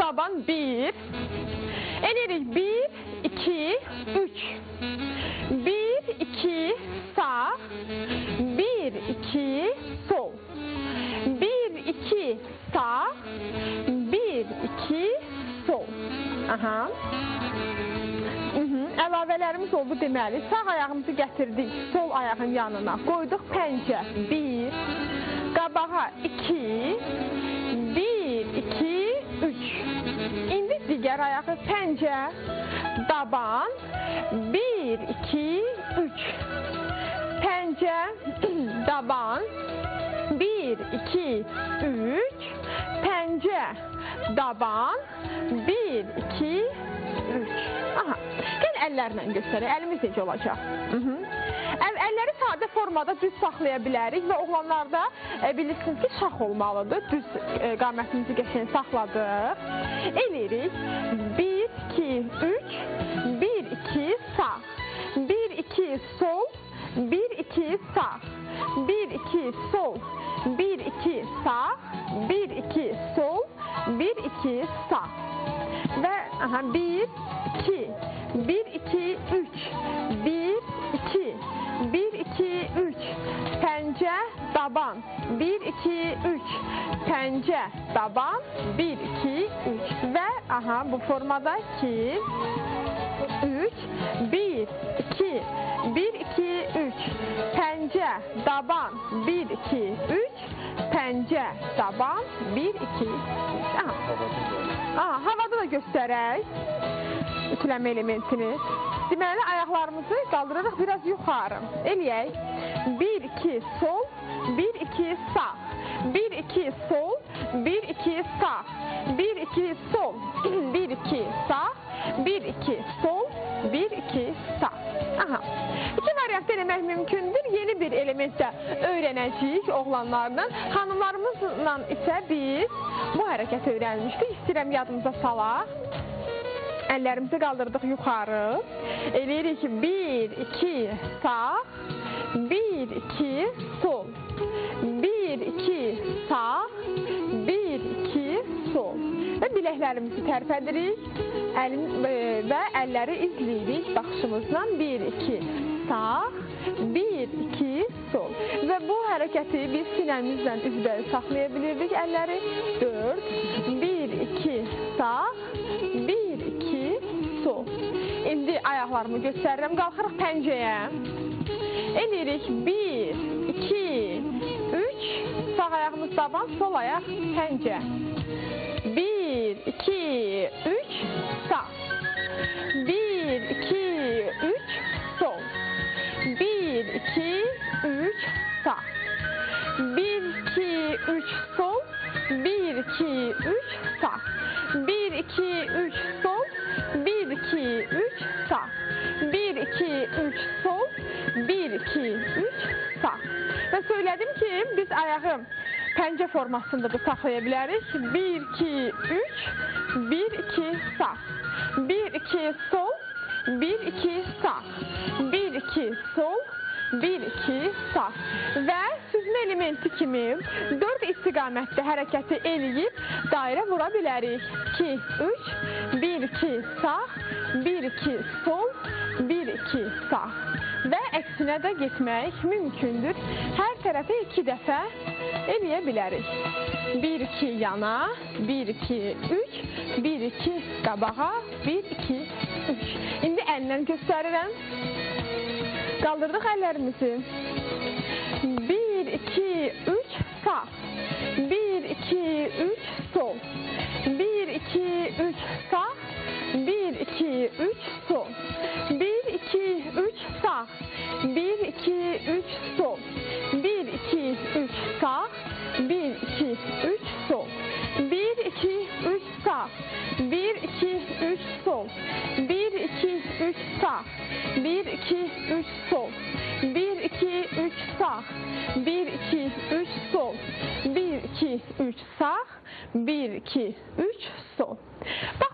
daban 1. Eləyirik 1, 2, 3. 1, 2, sağ. 1, 2, sol. 1, 2, sağ. 1, 2, sol. Aha. Əlavələrimiz oldu deməli. Sağ ayağımızı gətirdik sol ayağın yanına. Qoyduq pəncə. 1, qabağa 2, 1, 2, 3. İndi digər ayağı pəncə, daban, 1, 2, 3. Pəncə, daban, 1, 2, 3. Pəncə, daban, 1, 2, 3. Aha. Gəl əllərlə göstərək. Əlimiz necə olacaq? Əlləri sadə formada düz saxlaya bilərik və oğlanlarda bilirsiniz ki, şax olmalıdır. Düz qamətimizi qəşəng saxladıq. Eləyirik. 1, 2, 3. 1, 2, sağ. 1, 2, sol. 1, 2, sağ. 1, 2, sol. 1, 2, sağ. 1, 2, sol. 1, 2, sağ. Və 1, 2, 1, 2, 3, 1, 2, 1, 2, 3, pəncə, daban, 1, 2, 3, pəncə, daban, 1, 2, 3 və bu formada 2, 3, 1, 2, 1, 2, 3, pəncə, daban, 1, 2, 3, pəncə, daban, 1, 2, 3. Havada da göstərək ütüləmə elementini. Deməli, ayaqlarımızı qaldırırıq biraz yuxarı. Eləyək. 1, 2, sol, 1, 2, sağ. 1, 2, sol, 1, 2, sağ. 1, 2, sol, 1, 2, sağ. 1, 2, sol, 1, 2, sağ. İki variant eləmək mümkündür. Yeni bir elementdə öyrənəcəyik oğlanlarla. Hanımlarımızla isə biz bu hərəkəti öyrənmişdik. İstəyirəm yadımıza salaq. Əllərimizi qaldırdıq yuxarı. Eləyirik 1, 2, sağ. 1, 2, sol. 1, 2, sağ. 1, 2, sol. Və biləklərimizi tərpədirik. Və əlləri izləyirik baxışımızla. 1, 2, sağ. 1, 2, sol. Və bu hərəkəti biz sinəmizlə üzbəüz saxlaya bilirdik əlləri. 4, 1, 2, sağ. 1, 2, sol. İndi ayaqlarımı göstərirəm. Qalxırıq pəncəyə. Eləyirik 1, 2, 3. Sağ ayağımız daban, sol ayaq pəncə. 1, 2, 3, sağ. 1, 2, 3, sol. 1, 2, 3, sağ. 1, 2, 3, sol. 1, 2, 3, sağ. 1, 2, 3, sol. 1, 2, 3, sağ. 1, 2, 3, sol. 1, 2, 3, sağ. Və söylədim ki, biz ayağı pəncə formasında da saxlaya bilərik. 1, 2, 3, 1, 2, sağ. 1, 2, sol. 1, 2, sağ. 1, 2, sol. 1, 2, sağ. Və süzmə elementi kimi 4 istiqamətdə hərəkəti eləyib dairə vura bilərik. 2, 3, 1, 2, sağ. 1, 2, sol. 1, 2, sağ. Və əksinə də getmək mümkündür. Hər tərəfə 2 dəfə eləyə bilərik. 1, 2 yana, 1, 2, 3, 1, 2 qabağa, 1, 2, 3. İndi əllə göstərirəm. Qaldırdıq əllərimizi. 1, 2, 3, sağ. 1, 2, 3, sol. 1, 2, 3, sağ. 1, 2, 3, sol. 1, 2, 3, sağ. 1, 2, 3, sol. 1, 2, 3, sağ. 1, 2, 3, sol. 1, 2, 3, sağ. 1, 2, 3, sol. 1, 2, 3, sağ. 1, 2, 3, sol. 1, 2, 3, sağ. 1, 2, 3, sol. 1, 2, 3, sağ. 1, 2, 3, sol. Bax,